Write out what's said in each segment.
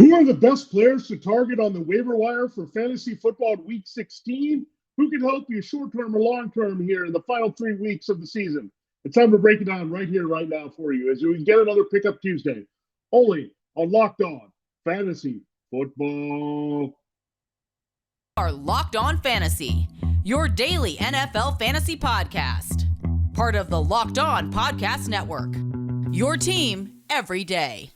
Who are the best players to target on the waiver wire for fantasy football in week 16? Who can help you short term or long term here in the final 3 weeks of the season? It's time to break it down right here, right now for you as we get another Pickup Tuesday only on Locked On Fantasy Football. Are Locked On Fantasy, your daily NFL fantasy podcast. Part of the Locked On Podcast Network. Your team every day.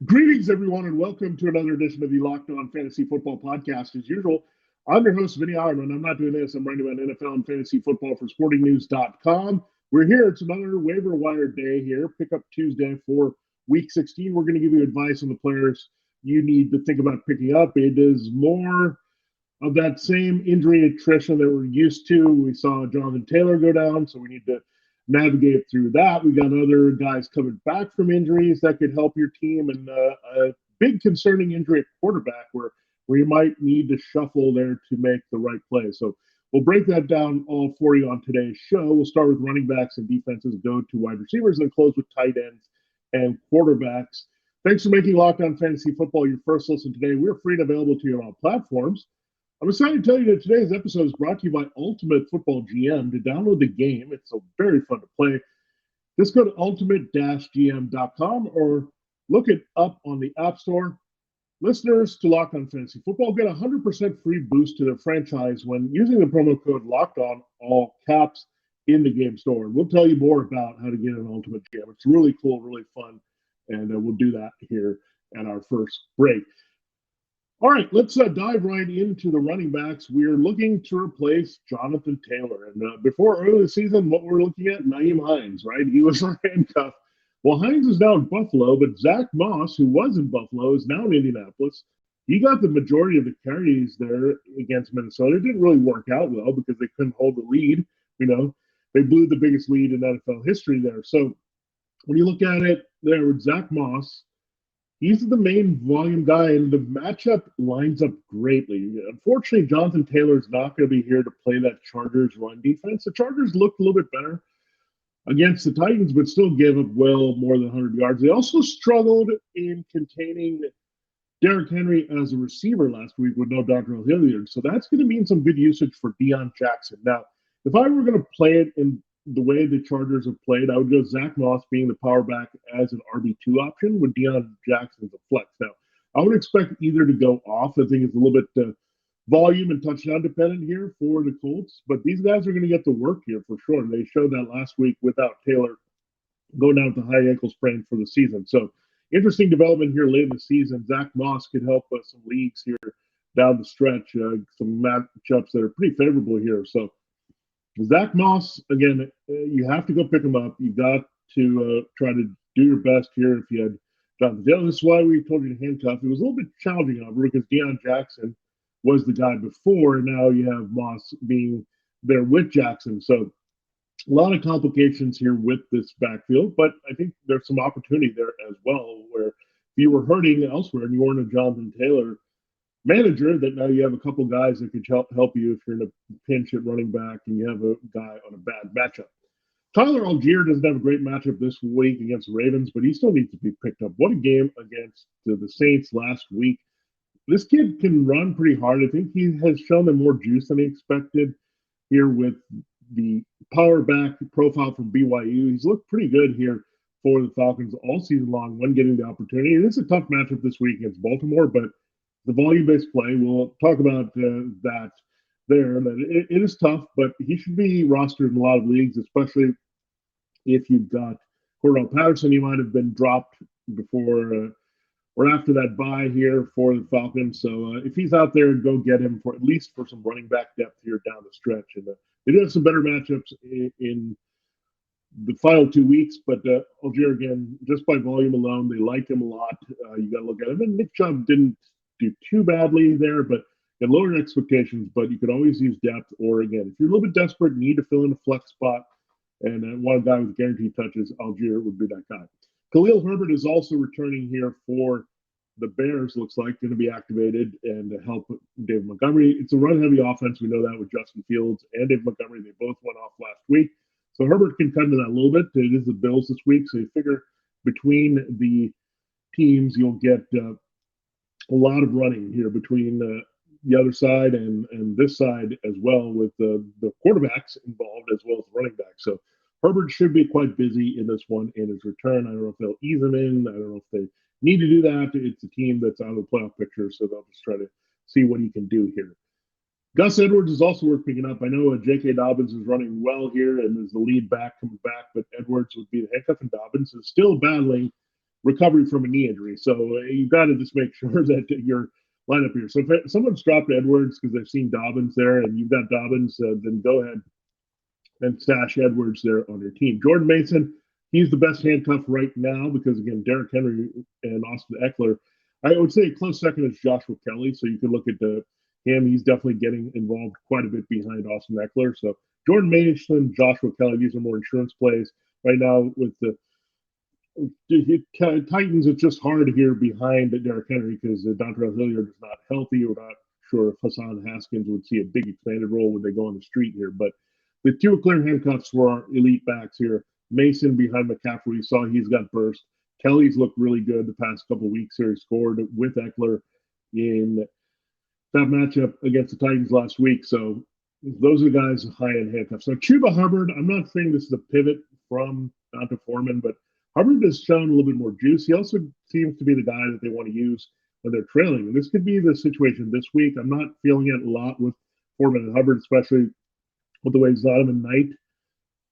Greetings, everyone, and welcome to another edition of the Locked On Fantasy Football Podcast. As usual, I'm your host, Vinnie Iyer, and I'm not doing this. I'm writing about NFL and fantasy football for sportingnews.com. We're here. It's another waiver wire day here, Pickup Tuesday for Week 16. We're going to give you advice on the players you need to think about picking up. It is more of that same injury attrition that we're used to. We saw Jonathan Taylor go down, so we need to navigate through that. We got other guys coming back from injuries that could help your team, and a big concerning injury at quarterback where you might need to shuffle there to make the right play. So we'll break that down all for you on today's show. We'll start with running backs and defenses, go to wide receivers, and close with tight ends and quarterbacks. Thanks for making Locked On Fantasy Football your first listen today. We're free and available to you on all platforms. I'm excited to tell you that today's episode is brought to you by Ultimate Football GM. To download the game, it's so very fun to play. Just go to ultimate-gm.com or look it up on the App Store. Listeners to Locked On Fantasy Football get a 100% free boost to their franchise when using the promo code LOCKEDON, all caps, in the game store. We'll tell you more about how to get an Ultimate GM. It's really cool, really fun, and we'll do that here at our first break. All right, let's dive right into the running backs. We're looking to replace Jonathan Taylor. And before early the season, what we're looking at, Nyheim Hines, right? He was handcuffed. Well, Hines is now in Buffalo, but Zack Moss, who was in Buffalo, is now in Indianapolis. He got the majority of the carries there against Minnesota. It didn't really work out well because they couldn't hold the lead. You know, they blew the biggest lead in NFL history there. So when you look at it there with Zack Moss, he's the main volume guy, and the matchup lines up greatly. Unfortunately, Jonathan Taylor's not going to be here to play that Chargers run defense. The Chargers looked a little bit better against the Titans, but still gave up well more than 100 yards. They also struggled in containing Derrick Henry as a receiver last week with no Dr. Hilliard. So that's going to mean some good usage for Deon Jackson. Now, if I were going to play it in the way the Chargers have played, I would go Zack Moss being the power back as an RB2 option with Deon Jackson as a flex. Now, I would expect either to go off. I think it's a little bit volume and touchdown dependent here for the Colts, but these guys are going to get to work here for sure. They showed that last week without Taylor going down with a high ankle sprain for the season. So interesting development here late in the season. Zack Moss could help us some leagues here down the stretch, some matchups that are pretty favorable here. So Zack Moss, again, you have to go pick him up. You got to try to do your best here if you had Jonathan Taylor. This is why we told you to handcuff. It was a little bit challenging, however, because Deon Jackson was the guy before, and now you have Moss being there with Jackson. So a lot of complications here with this backfield, but I think there's some opportunity there as well, where if you were hurting elsewhere and you weren't a Jonathan Taylor manager, that now you have a couple guys that could help you if you're in a pinch at running back and you have a guy on a bad matchup. Tyler Algier doesn't have a great matchup this week against the Ravens, but he still needs to be picked up. What a game against the Saints last week. This kid can run pretty hard. I think he has shown them more juice than he expected here with the power back profile from BYU. He's looked pretty good here for the Falcons all season long when getting the opportunity. It is a tough matchup this week against Baltimore, but the volume-based play, we'll talk about that there. That it is tough, but he should be rostered in a lot of leagues, especially if you've got Cordell Patterson. He might have been dropped before or after that bye here for the Falcons. So if he's out there, go get him for at least for some running back depth here down the stretch. And they do have some better matchups in the final 2 weeks, but Algier, again, just by volume alone, they like him a lot. You got to look at him. And Nick Chubb didn't do too badly there, but you lower your expectations, but you could always use depth. Or again, if you're a little bit desperate, need to fill in a flex spot, And one guy with guaranteed touches, Algier, would be that guy. Khalil Herbert is also returning here for the Bears, looks like, going to be activated and to help David Montgomery. It's a run-heavy offense. We know that with Justin Fields and David Montgomery. They both went off last week. So Herbert can cut into that a little bit. It is the Bills this week, so you figure between the teams, you'll get a lot of running here between the other side and this side as well, with the quarterbacks involved as well as the running backs. So Herbert should be quite busy in this one in his return. I don't know if they'll ease him in. I don't know if they need to do that. It's a team that's out of the playoff picture, so they'll just try to see what he can do here. Gus Edwards is also worth picking up. I know J.K. Dobbins is running well here and is the lead back coming back, but Edwards would be the handcuff, and Dobbins is still battling recovery from a knee injury. So you've got to just make sure that your lineup here. So if someone's dropped Edwards because they've seen Dobbins there and you've got Dobbins, then go ahead and stash Edwards there on your team. Jordan Mason, he's the best handcuff right now because, again, Derrick Henry and Austin Eckler. I would say a close second is Joshua Kelly. So you could look at him. He's definitely getting involved quite a bit behind Austin Eckler. So Jordan Mason, Joshua Kelly, these are more insurance plays. Right now with the Titans, it's just hard here behind Derrick Henry because Dontrell Hilliard is not healthy. We're not sure if Hassan Haskins would see a big expanded role when they go on the street here. But the two clear handcuffs for our elite backs here. Mason behind McCaffrey. You saw he's got burst. Kelly's looked really good the past couple of weeks here. He scored with Eckler in that matchup against the Titans last week. So those are the guys high-end handcuffs. So Chuba Hubbard, I'm not saying this is a pivot from Donta Foreman, but Hubbard has shown a little bit more juice. He also seems to be the guy that they want to use when they're trailing. And this could be the situation this week. I'm not feeling it a lot with Foreman and Hubbard, especially with the way Zonovan Knight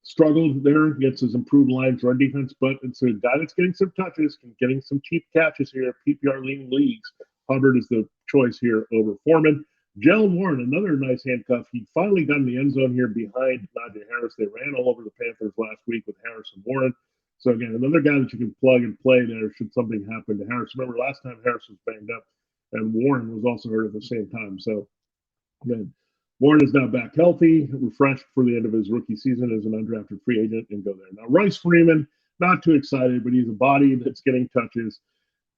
struggled there against his improved Lions run defense. But it's a guy that's getting some touches and getting some cheap catches here, PPR-leaning leagues. Hubbard is the choice here over Foreman. Jalen Warren, another nice handcuff. He finally got in the end zone here behind Najee Harris. They ran all over the Panthers last week with Harris and Warren. So, again, another guy that you can plug and play there should something happen to Harris. Remember, last time Harris was banged up, and Warren was also hurt at the same time. So, again, Warren is now back healthy, refreshed for the end of his rookie season as an undrafted free agent, and go there. Now, Royce Freeman, not too excited, but he's a body that's getting touches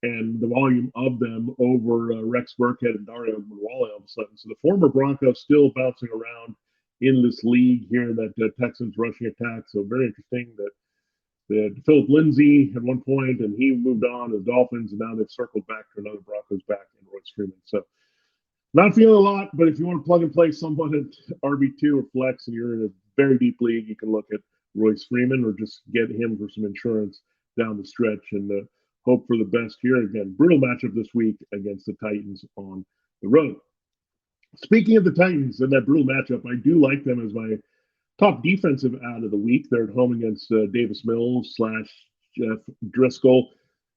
and the volume of them over Rex Burkhead and Dario Muwale all of a sudden. So the former Bronco still bouncing around in this league here in that Texans rushing attack. So very interesting that they had Philip Lindsay at one point, and he moved on to the Dolphins, and now they've circled back to another Broncos back in Royce Freeman. So not feeling a lot, but if you want to plug and play someone at RB2 or flex and you're in a very deep league, you can look at Royce Freeman or just get him for some insurance down the stretch and hope for the best here. Again, brutal matchup this week against the Titans on the road. Speaking of the Titans and that brutal matchup, I do like them as my top defensive out of the week. They're at home against Davis Mills / Jeff Driscoll.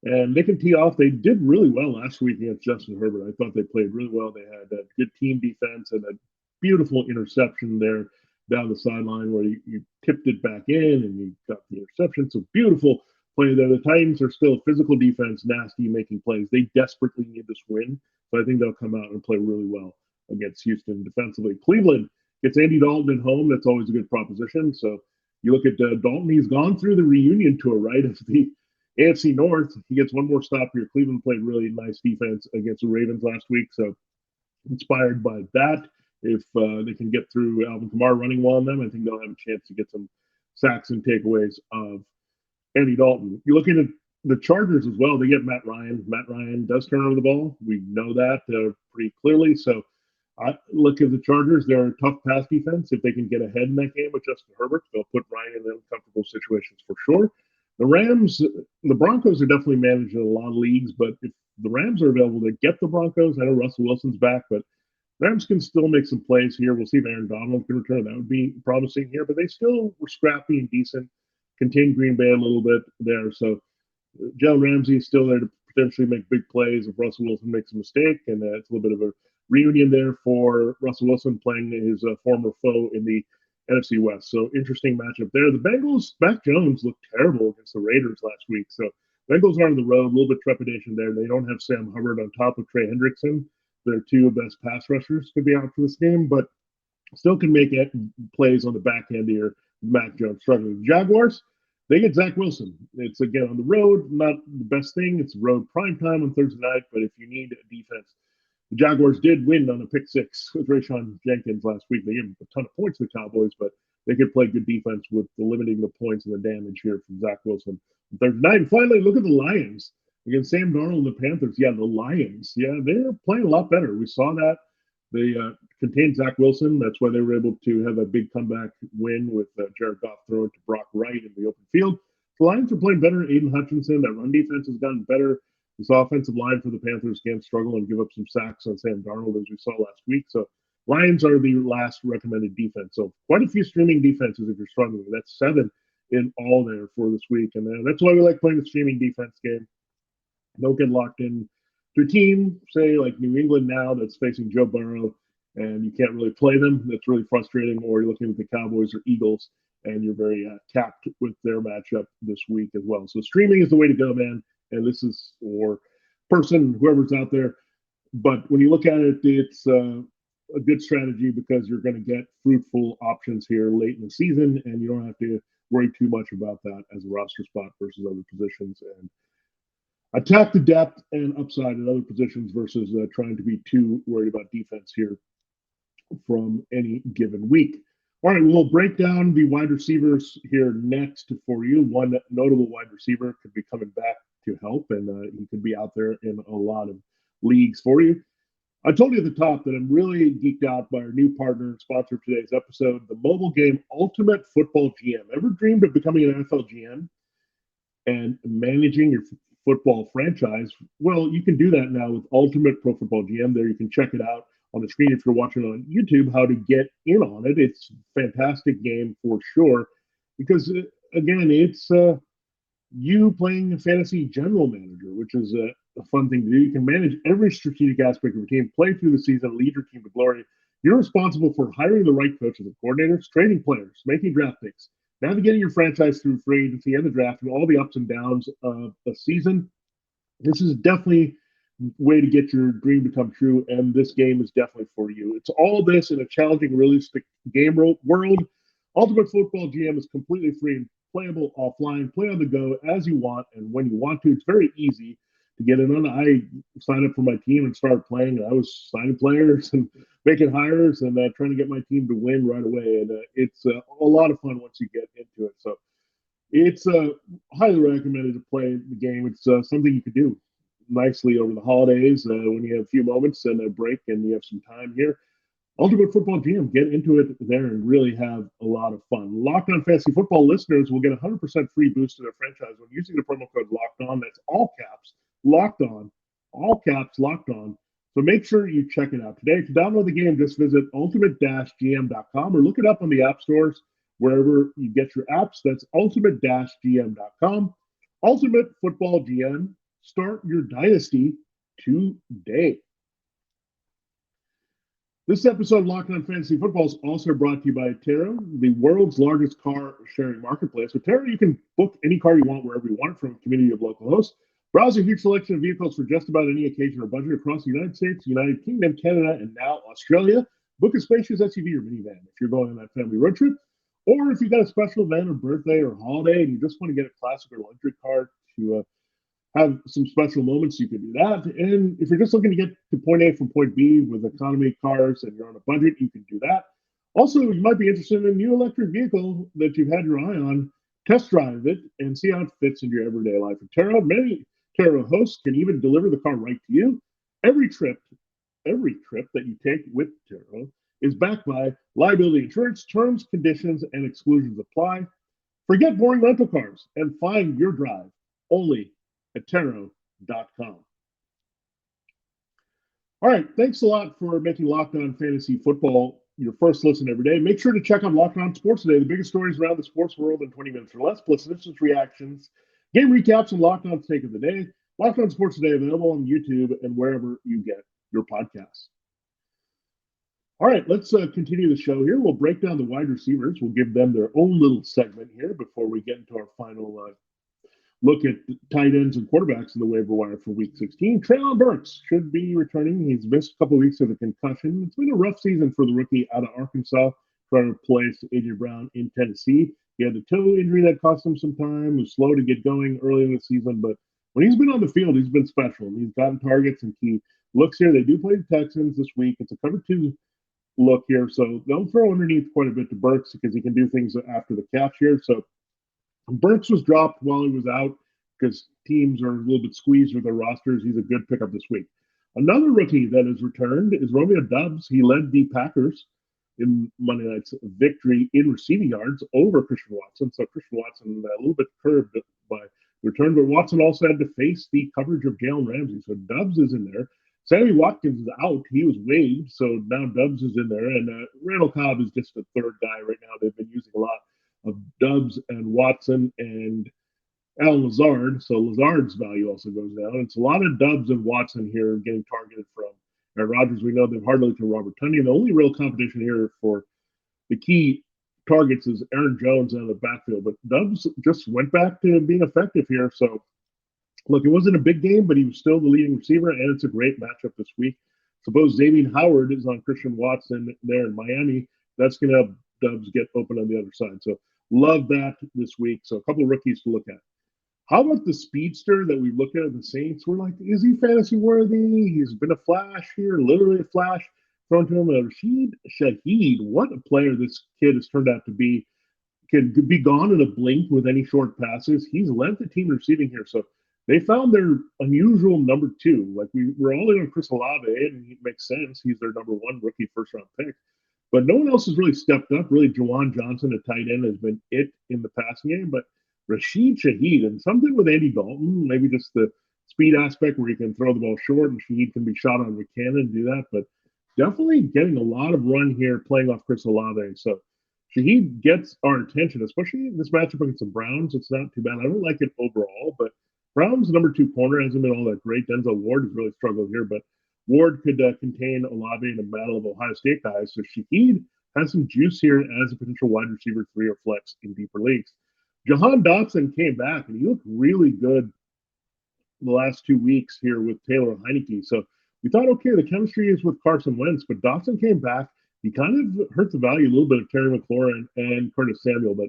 And they can tee off. They did really well last week against Justin Herbert. I thought they played really well. They had a good team defense and a beautiful interception there down the sideline where you tipped it back in and you got the interception. So beautiful play there. The Titans are still a physical defense, nasty, making plays. They desperately need this win. So I think they'll come out and play really well against Houston defensively. Cleveland gets Andy Dalton at home. That's always a good proposition. So you look at Dalton. He's gone through the reunion tour, right, of the AFC North. He gets one more stop here. Cleveland played really nice defense against the Ravens last week. So inspired by that, if they can get through Alvin Kamara running well on them, I think they'll have a chance to get some sacks and takeaways of Andy Dalton. You're looking at the Chargers as well. They get Matt Ryan. Matt Ryan does turn over the ball. We know that pretty clearly. So I look at the Chargers. They're a tough pass defense. If they can get ahead in that game with Justin Herbert, they'll put Ryan in uncomfortable situations for sure. The Rams, the Broncos are definitely managed in a lot of leagues, but if the Rams are available to get the Broncos, I know Russell Wilson's back, but Rams can still make some plays here. We'll see if Aaron Donald can return. That would be promising here, but they still were scrappy and decent, contained Green Bay a little bit there. So Jalen Ramsey is still there to potentially make big plays if Russell Wilson makes a mistake, and it's a little bit of a reunion there for Russell Wilson playing his former foe in the NFC West. So interesting matchup there. The Bengals, Mac Jones looked terrible against the Raiders last week. So Bengals are on the road, a little bit trepidation there. They don't have Sam Hubbard on top of Trey Hendrickson. Their two best pass rushers could be out for this game, but still can make plays on the back end here Mac Jones struggling. The Jaguars, they get Zach Wilson. It's again on the road, not the best thing. It's road prime time on Thursday night, but if you need a defense, the Jaguars did win on a pick six with Rayshon Jenkins last week. They gave a ton of points to the Cowboys, but they could play good defense with limiting the points and the damage here from Zach Wilson on Thursday night. And finally, look at the Lions against Sam Darnold and the Panthers. Yeah, the Lions. Yeah, they're playing a lot better. We saw that. They contained Zach Wilson. That's why they were able to have a big comeback win with Jared Goff throwing to Brock Wright in the open field. The Lions are playing better. Aiden Hutchinson, that run defense has gotten better. This offensive line for the Panthers can struggle and give up some sacks on Sam Darnold, as we saw last week. So Lions are the last recommended defense. So quite a few streaming defenses if you're struggling. That's 7 in all there for this week. And that's why we like playing the streaming defense game. Don't get locked in to a team, say like New England now, that's facing Joe Burrow, and you can't really play them. That's really frustrating. Or you're looking at the Cowboys or Eagles, and you're very capped with their matchup this week as well. So streaming is the way to go, man. And this is for person, whoever's out there. But when you look at it, it's a good strategy because you're going to get fruitful options here late in the season, and you don't have to worry too much about that as a roster spot versus other positions. And attack the depth and upside at other positions versus trying to be too worried about defense here from any given week. All right, we'll break down the wide receivers here next for you. One notable wide receiver could be coming back to help, and he could be out there in a lot of leagues for you. I told you at the top that I'm really geeked out by our new partner and sponsor of today's episode, the mobile game Ultimate Football GM. Ever dreamed of becoming an NFL GM and managing your football franchise? Well, you can do that now with Ultimate Pro Football GM. There you can check it out on the screen if you're watching on YouTube, how to get in on it. It's a fantastic game for sure because, again, it's you playing a fantasy general manager, which is a fun thing to do. You can manage every strategic aspect of your team, play through the season, lead your team to glory. You're responsible for hiring the right coaches and coordinators, trading players, making draft picks, navigating your franchise through free agency and the draft and all the ups and downs of a season. This is definitely a way to get your dream to come true, and this game is definitely for you. It's all this in a challenging, realistic game world. Ultimate Football GM is completely free and playable offline. Play on the go as you want and when you want to. It's very easy to get in on. I signed up for my team and started playing. I was signing players and making hires and trying to get my team to win right away. And it's a lot of fun once you get into it. So it's highly recommended to play the game. It's something you could do nicely over the holidays when you have a few moments and a break and you have some time here. Ultimate Football GM, get into it there and really have a lot of fun. Locked On Fantasy Football listeners will get 100% free boost to their franchise when using the promo code Locked On. That's all caps, Locked On, all caps, Locked On. So make sure you check it out today. To download the game, just visit ultimate-gm.com or look it up on the app stores wherever you get your apps. That's ultimate-gm.com. Ultimate Football GM. Start your dynasty today. This episode of Locked On Fantasy Football is also brought to you by Taro, the world's largest car sharing marketplace. With Taro, you can book any car you want wherever you want it from a community of local hosts. Browse a huge selection of vehicles for just about any occasion or budget across the United States, United Kingdom, Canada, and now Australia. Book a spacious SUV or minivan if you're going on that family road trip. Or if you've got a special event or birthday or holiday and you just want to get a classic or luxury car to have some special moments, you can do that. And if you're just looking to get to point A from point B with economy cars and you're on a budget, you can do that. Also, you might be interested in a new electric vehicle that you've had your eye on. Test drive it and see how it fits into your everyday life. At Taro, many Taro hosts can even deliver the car right to you. Every trip that you take with Taro is backed by liability insurance. Terms, conditions, and exclusions apply. Forget boring rental cars and find your drive only at Taro.com. All right, thanks a lot for making Locked On Fantasy Football your first listen every day. Make sure to check out Locked On Sports Today, the biggest stories around the sports world in 20 minutes or less, plus instant reactions, game recaps, and Locked On's take of the day. Locked On Sports Today available on YouTube and wherever you get your podcasts. All right, let's continue the show here. We'll break down the wide receivers. We'll give them their own little segment here before we get into our final look at tight ends and quarterbacks in the waiver wire for Week 16. Treylon Burks should be returning. He's missed a couple of weeks of a concussion. It's been a rough season for the rookie out of Arkansas. trying to replace A.J. Brown in Tennessee. He had the toe injury that cost him some time. He was slow to get going early in the season, but when he's been on the field, he's been special. He's gotten targets and key looks here. They do play the Texans this week. It's a cover 2 look here, so they'll throw underneath quite a bit to Burks because he can do things after the catch here. So Burks was dropped while he was out because teams are a little bit squeezed with their rosters. He's a good pickup this week. Another rookie that has returned is Romeo Doubs. He led the Packers in Monday night's victory in receiving yards over Christian Watson. So Christian Watson a little bit curved by return, but Watson also had to face the coverage of Jalen Ramsey. So Doubs is in there. Sammy Watkins is out. He was waived, so now Doubs is in there. And Randall Cobb is just the third guy right now. They've been using a lot of Doubs and Watson and Alan Lazard. So Lazard's value also goes down. It's a lot of Doubs and Watson here getting targeted from Aaron Rodgers. We know they've hardly looked to Robert Tonyan. The only real competition here for the key targets is Aaron Jones out of the backfield. But Doubs just went back to being effective here. So look, it wasn't a big game, but he was still the leading receiver, and it's a great matchup this week. Suppose Xavier Howard is on Christian Watson there in Miami. That's going to help Doubs get open on the other side. So love that this week. So a couple of rookies to look at. How about the speedster that we look at the Saints? We're like, is he fantasy worthy? He's been a flash here, literally a flash thrown to him. Rashid Shaheed, what a player this kid has turned out to be. Can be gone in a blink with any short passes. He's led the team receiving here. So they found their unusual number 2. Like we're all in on Chris Olave, and it makes sense. He's their number 1 rookie first-round pick. But no one else has really stepped up. Really, Jawan Johnson, a tight end, has been it in the passing game. But Rashid Shaheed, and something with Andy Dalton, maybe just the speed aspect where he can throw the ball short, and Shaheed can be shot on with cannon and do that. But definitely getting a lot of run here playing off Chris Olave. So Shaheed gets our attention, especially in this matchup against the Browns. It's not too bad. I don't like it overall, but Brown's number 2 corner hasn't been all that great. Denzel Ward has really struggled here, but Ward could contain Olave in a battle of Ohio State guys. So Shaheed has some juice here as a potential wide receiver 3 or flex in deeper leagues. Jahan Dotson came back, and he looked really good the last 2 weeks here with Taylor Heineke. So we thought, okay, the chemistry is with Carson Wentz, but Dotson came back. He kind of hurt the value a little bit of Terry McLaurin and Curtis Samuel, but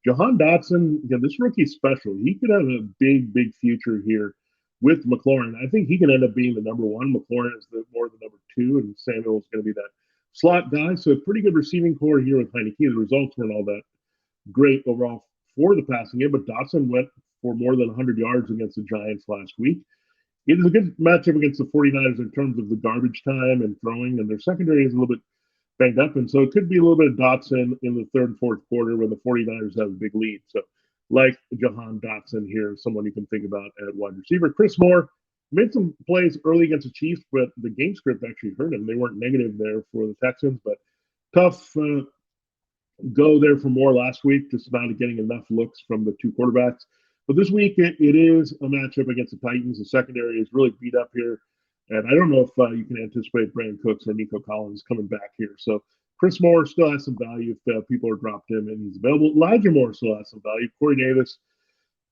Jahan Dotson, this rookie's special. He could have a big, big future here with McLaurin. I think he can end up being the number 1. McLaurin is more the number 2, and Samuel is going to be that slot guy. So a pretty good receiving core here with Heineke. The results weren't all that great overall for the passing game, but Dotson went for more than 100 yards against the Giants last week. It is a good matchup against the 49ers in terms of the garbage time and throwing, and their secondary is a little bit banged up, and so it could be a little bit of Dotson in the third and fourth quarter when the 49ers have a big lead. So like Jahan Dotson here, someone you can think about at wide receiver. Chris Moore made some plays early against the Chiefs, but the game script actually hurt him. They weren't negative there for the Texans, but tough go there for Moore last week, just not getting enough looks from the 2 quarterbacks. But this week, it is a matchup against the Titans. The secondary is really beat up here. And I don't know if you can anticipate Brandon Cooks or Nico Collins coming back here. So Chris Moore still has some value if people are dropped him and he's available. Elijah Moore still has some value. Corey Davis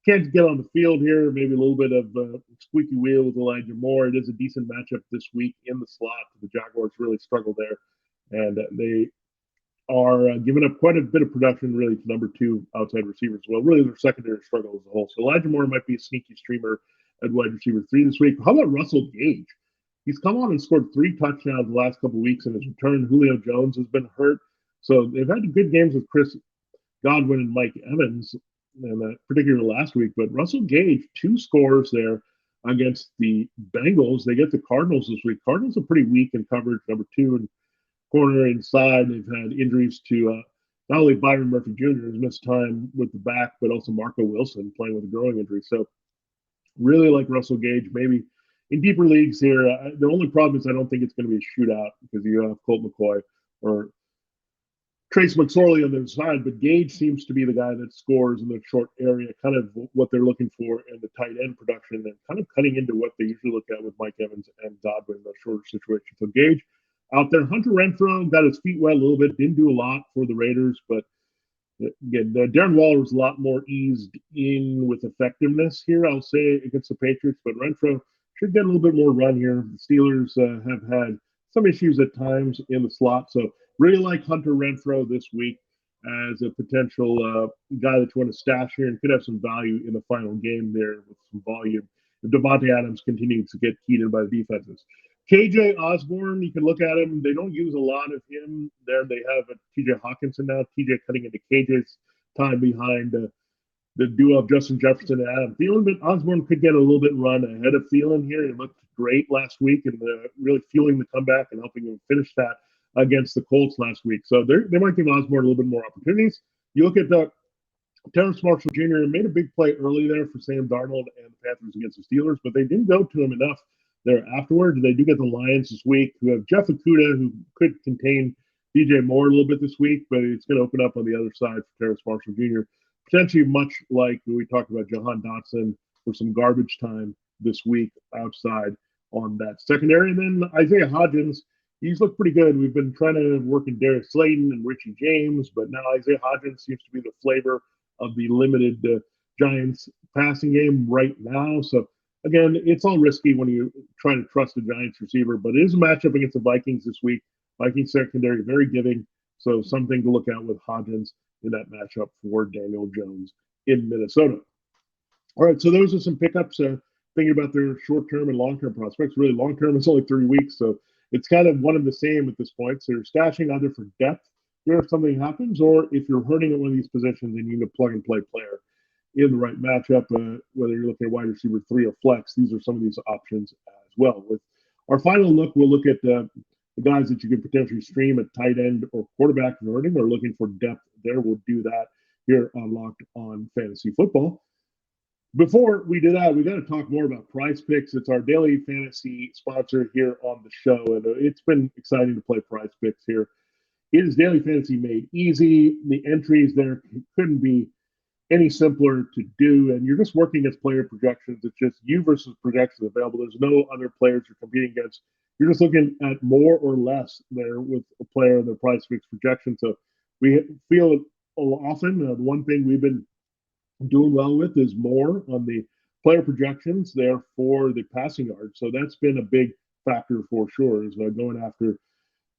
can't get on the field here. Maybe a little bit of squeaky wheel with Elijah Moore. It is a decent matchup this week in the slot. The Jaguars really struggle there. And they are giving up quite a bit of production really to number 2 outside receivers as well. Really their secondary struggle as a whole. So Elijah Moore might be a sneaky streamer at wide receiver 3 this week. How about Russell Gage? He's come on and scored 3 touchdowns the last couple of weeks in his return. Julio Jones has been hurt. So they've had good games with Chris Godwin and Mike Evans, and particularly last week. But Russell Gage, 2 scores there against the Bengals. They get the Cardinals this week. Cardinals are pretty weak in coverage, number 2 and corner inside. They've had injuries to not only Byron Murphy Jr. has missed time with the back, but also Marco Wilson playing with a growing injury. So really like Russell Gage, maybe in deeper leagues here. The only problem is I don't think it's going to be a shootout because you have Colt McCoy or Trace McSorley on the side, but Gage seems to be the guy that scores in the short area, kind of what they're looking for in the tight end production and kind of cutting into what they usually look at with Mike Evans and Godwin in the shorter situation. So Gage out there. Hunter Renfrow got his feet wet a little bit, didn't do a lot for the Raiders, but again, Darren Waller was a lot more eased in with effectiveness here, I'll say, against the Patriots, but Renfrow should get a little bit more run here. The Steelers have had some issues at times in the slot, so Really like Hunter Renfrow this week as a potential guy that you want to stash here and could have some value in the final game there with some volume. If Devontae Adams continues to get heated by the defenses. KJ Osborne, you can look at him. They don't use a lot of him there. They have TJ Hawkinson now. TJ cutting into KJ's time behind the duo of Justin Jefferson and Adam Thielen, but Osborne could get a little bit run ahead of Thielen here. He looked great last week and really fueling the comeback and helping him finish that against the Colts last week. So they might give Osborne a little bit more opportunities. You look at Terrence Marshall Jr. made a big play early there for Sam Darnold and the Panthers against the Steelers, but they didn't go to him enough there afterwards. They do get the Lions this week, who have Jeff Okudah, who could contain DJ Moore a little bit this week, but it's going to open up on the other side for Terrence Marshall Jr. Potentially much like we talked about Jahan Dotson for some garbage time this week outside on that secondary. And then Isaiah Hodgins, he's looked pretty good. We've been trying to work in Darius Slayton and Richie James, but now Isaiah Hodgins seems to be the flavor of the limited Giants passing game right now. So, again, it's all risky when you try to trust a Giants receiver, but it is a matchup against the Vikings this week. Vikings secondary, very giving, so something to look at with Hodgins in that matchup for Daniel Jones in Minnesota. All right, so those are some pickups, thinking about their short-term and long-term prospects. Really, long-term is only 3 weeks, so it's kind of one and the same at this point. So you're stashing either for depth here if something happens, or if you're hurting at one of these positions and you need a plug-and-play player in the right matchup, whether you're looking at wide receiver 3 or flex, these are some of these options as well. With our final look, we'll look at the guys that you could potentially stream at tight end or quarterback and hurting or looking for depth there. We'll do that here on Locked On Fantasy Football. Before we do that, we got to talk more about PrizePicks. It's our daily fantasy sponsor here on the show, and it's been exciting to play PrizePicks here. It is daily fantasy made easy. The entries there couldn't be any simpler to do, and you're just working against player projections. It's just you versus projections available. There's no other players you're competing against. You're just looking at more or less there with a player in the PrizePicks projection. So we feel often the one thing we've been doing well with is more on the player projections there for the passing yards. So that's been a big factor for sure, is going after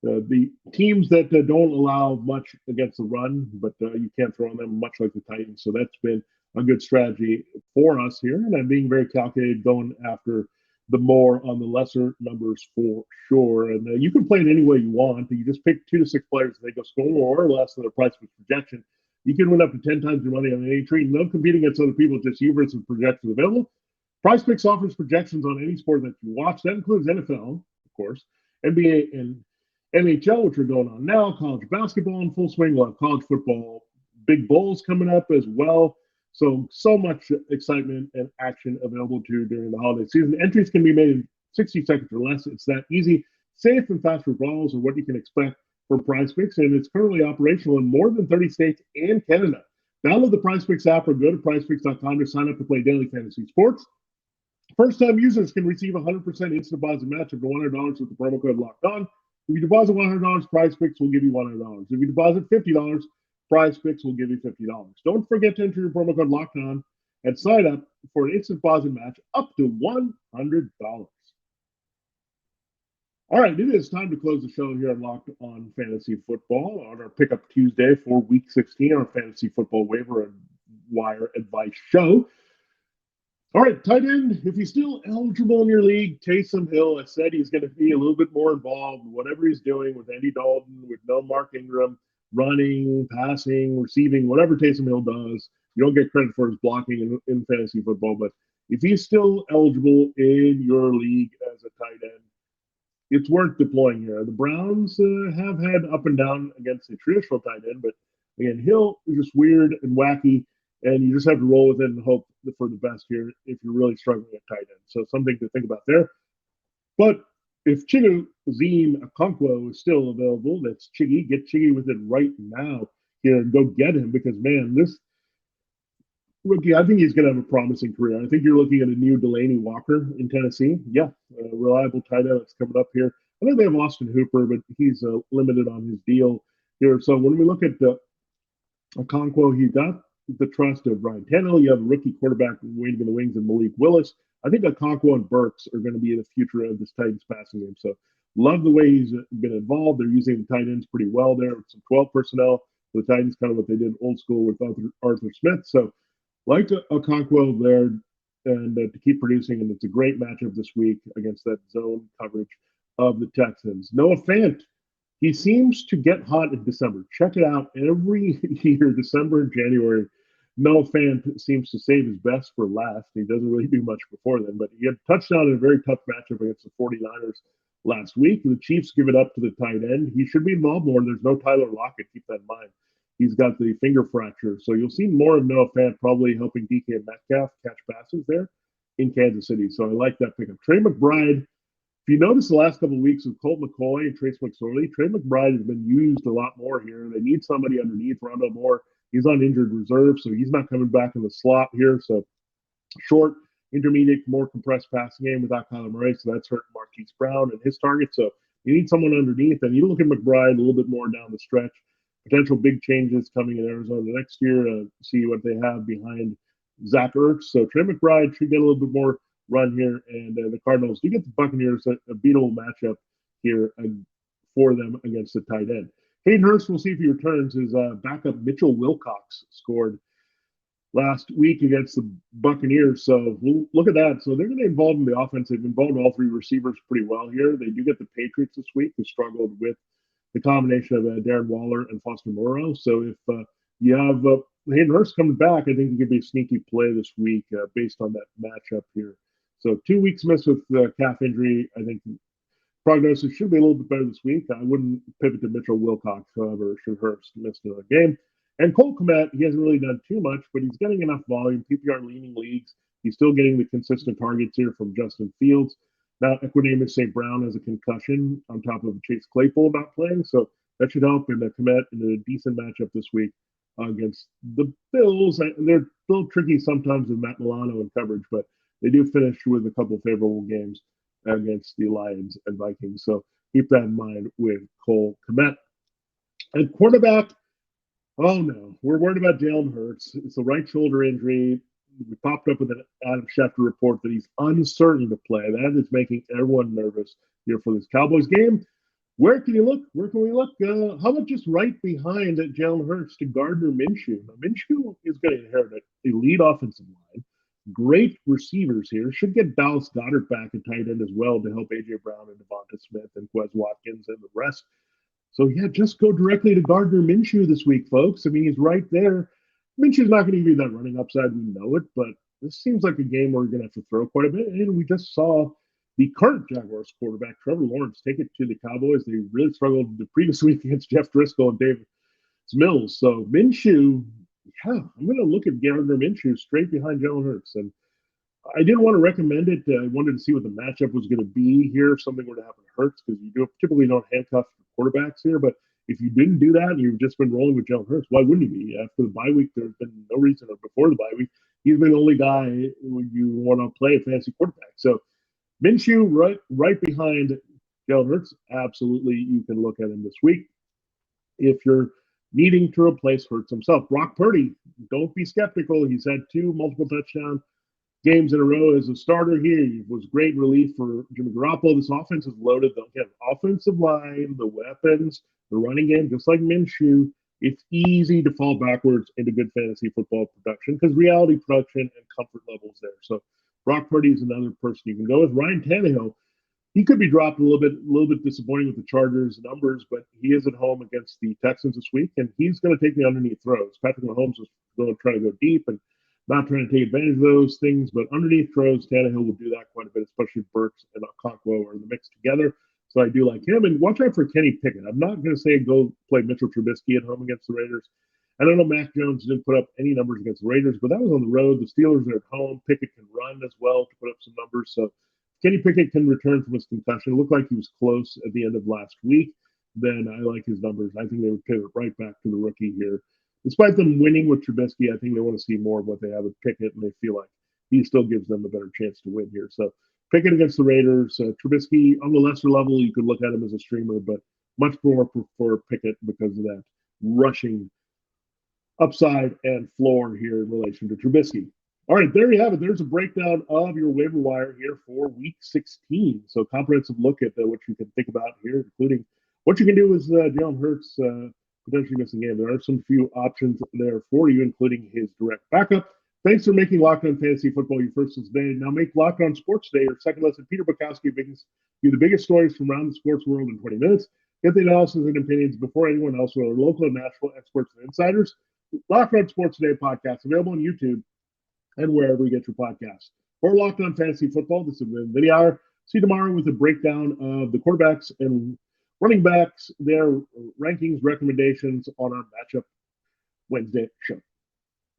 the teams that don't allow much against the run, but you can't throw on them, much like the Titans. So that's been a good strategy for us here. And I'm being very calculated going after the more on the lesser numbers for sure. And you can play it any way you want. You just pick 2 to 6 players, and they go score more or less than their PrizePicks projection. You can win up to 10 times your money on any trade. No competing against other people, just you versus projections available. PrizePicks offers projections on any sport that you watch. That includes NFL, of course, NBA and NHL, which are going on now, college basketball in full swing. We'll have college football, big bowls coming up as well. So much excitement and action available to you during the holiday season. Entries can be made in 60 seconds or less. It's that easy. Safe and fast withdrawals are what you can expect from PrizePicks, and it's currently operational in more than 30 states and Canada. Download the PrizePicks app or go to prizepicks.com to sign up to play daily fantasy sports. First-time users can receive a 100% instant deposit match up to $100 with the promo code LOCKEDON. If you deposit $100, PrizePicks will give you $100. If you deposit $50, PrizePicks will give you $50. Don't forget to enter your promo code LOCKEDON and sign up for an instant deposit match up to $100. All right, it is time to close the show here on Locked On Fantasy Football on our Pickup Tuesday for Week 16, our Fantasy Football Waiver and Wire Advice Show. All right, tight end, if he's still eligible in your league, Taysom Hill, I said he's going to be a little bit more involved in whatever he's doing with Andy Dalton, with no Mark Ingram, running, passing, receiving, whatever Taysom Hill does. You don't get credit for his blocking in fantasy football, but if he's still eligible in your league as a tight end, it's worth deploying here. The Browns have had up and down against a traditional tight end, but again, Hill is just weird and wacky, and you just have to roll with it and hope for the best here if you're really struggling at tight end. So something to think about there. But if Chigoziem Okonkwo is still available, that's Chiggy. Get Chiggy with it right now here and go get him because, man, this rookie, I think he's going to have a promising career. I think you're looking at a new Delaney Walker in Tennessee. Yeah, a reliable tight end that's coming up here. I know they have Austin Hooper, but he's limited on his deal here. So when we look at Okonkwo, he got the trust of Ryan Tannehill. You have a rookie quarterback waiting in the wings in Malik Willis. I think Okonkwo and Burks are going to be the future of this Titans passing game. So Love the way he's been involved. They're using the tight ends pretty well there with some 12 personnel. The Titans, kind of what they did old school with Arthur Smith. So like Okonkwo there and to keep producing, and it's a great matchup this week against that zone coverage of the Texans. Noah Fant, he seems to get hot in December. Check it out. Every year, December and January, Noah Fant seems to save his best for last. He doesn't really do much before then, but he had a touchdown in a very tough matchup against the 49ers last week. The Chiefs give it up to the tight end. He should be involved more. There's no Tyler Lockett. Keep that in mind. He's got the finger fracture. So you'll see more of Noah Fant probably helping DK Metcalf catch passes there in Kansas City. So I like that pickup. Trey McBride, if you notice the last couple of weeks with Colt McCoy and Trace McSorley, Trey McBride has been used a lot more here. They need somebody underneath. Rondo Moore, he's on injured reserve, so he's not coming back in the slot here. So short, intermediate, more compressed passing game without Kyler Murray. So that's hurting Marquise Brown and his target. So you need someone underneath. And you look at McBride a little bit more down the stretch. Potential big changes coming in Arizona next year. See what they have behind Zach Ertz. So Trey McBride should get a little bit more run here. And the Cardinals do get the Buccaneers a beatable matchup here for them against the tight end. Hayden Hurst, we'll see if he returns. His backup Mitchell Wilcox scored last week against the Buccaneers. So we'll look at that. So they're going to involve in the offense. They've involved all three receivers pretty well here. They do get the Patriots this week, who struggled with the combination of Darren Waller and Foster Moreau. So if you have Hayden Hurst coming back, I think it could be a sneaky play this week based on that matchup here. So 2 weeks missed with calf injury. I think prognosis should be a little bit better this week. I wouldn't pivot to Mitchell Wilcox, however, should Hurst miss another game. And Cole Kmet, he hasn't really done too much, but he's getting enough volume. PPR leaning leagues. He's still getting the consistent targets here from Justin Fields. Now, Equanimeous St. Brown has a concussion on top of Chase Claypool not playing, so that should help in the Kmet in a decent matchup this week against the Bills. They're a little tricky sometimes with Matt Milano in coverage, but they do finish with a couple favorable games against the Lions and Vikings. So keep that in mind with Cole Kmet. And quarterback, oh no, we're worried about Jalen Hurts. It's a right shoulder injury. We popped up with an Adam Schefter report that he's uncertain to play. That is making everyone nervous here for this Cowboys game. Where can you look? Where can we look? How about just right behind Jalen Hurts to Gardner Minshew? Now, Minshew is going to inherit an elite offensive line. Great receivers here. Should get Dallas Goedert back at tight end as well to help A.J. Brown and Devonta Smith and Quez Watkins and the rest. So, yeah, just go directly to Gardner Minshew this week, folks. I mean, he's right there. Minshew's not going to give you that running upside. We know it, but this seems like a game where we're going to have to throw quite a bit. And we just saw the current Jaguars quarterback, Trevor Lawrence, take it to the Cowboys. They really struggled the previous week against Jeff Driscoll and Davis Mills. So Minshew, yeah, I'm going to look at Gardner Minshew straight behind Jalen Hurts. And I didn't want to recommend it. I wanted to see what the matchup was going to be here if something were to happen to Hurts, because you typically don't handcuff quarterbacks here. But if you didn't do that and you've just been rolling with Jalen Hurts, why wouldn't you be? After the bye week, there's been no reason, or before the bye week, he's been the only guy you want to play a fantasy quarterback. So Minshew right behind Jalen Hurts, absolutely you can look at him this week. If you're needing to replace Hurts himself, Brock Purdy, don't be skeptical. He's had 2 multiple touchdown games in a row as a starter here. He was great relief for Jimmy Garoppolo. This offense is loaded. Again, offensive line, the weapons, the running game, just like Minshew, it's easy to fall backwards into good fantasy football production because reality production and comfort levels there. So Brock Purdy is another person you can go with. Ryan Tannehill, he could be dropped a little bit disappointing with the Chargers numbers, but he is at home against the Texans this week, and he's going to take the underneath throws. Patrick Mahomes is going to try to go deep and not trying to take advantage of those things, but underneath throws, Tannehill will do that quite a bit, especially if Burks and Okonkwo are in the mix together. So I do like him. And watch out for Kenny Pickett. I'm not going to say go play Mitchell Trubisky at home against the Raiders. I don't know, Mac Jones didn't put up any numbers against the Raiders, but that was on the road. The Steelers are at home. Pickett can run as well to put up some numbers. So Kenny Pickett can return from his concussion. It looked like he was close at the end of last week. Then I like his numbers. I think they would pivot right back to the rookie here. Despite them winning with Trubisky, I think they want to see more of what they have with Pickett, and they feel like he still gives them a better chance to win here. So Pickett against the Raiders. Trubisky on the lesser level, you could look at him as a streamer, but much more prefer Pickett because of that rushing upside and floor here in relation to Trubisky. All right, there you have it. There's a breakdown of your waiver wire here for Week 16. So comprehensive look at what you can think about here, including what you can do with Jalen Hurts potentially missing game. There are some few options there for you, including his direct backup. Thanks for making Locked On Fantasy Football your first today. Now make Locked On Sports Day your second lesson. Peter Bukowski brings you the biggest stories from around the sports world in 20 minutes. Get the analysis and opinions before anyone else with our local and national experts and insiders. Locked On Sports Today podcast available on YouTube and wherever you get your podcasts. For Locked On Fantasy Football, this has been Vinnie Iyer. See you tomorrow with a breakdown of the quarterbacks and running backs, their rankings, recommendations on our Matchup Wednesday show.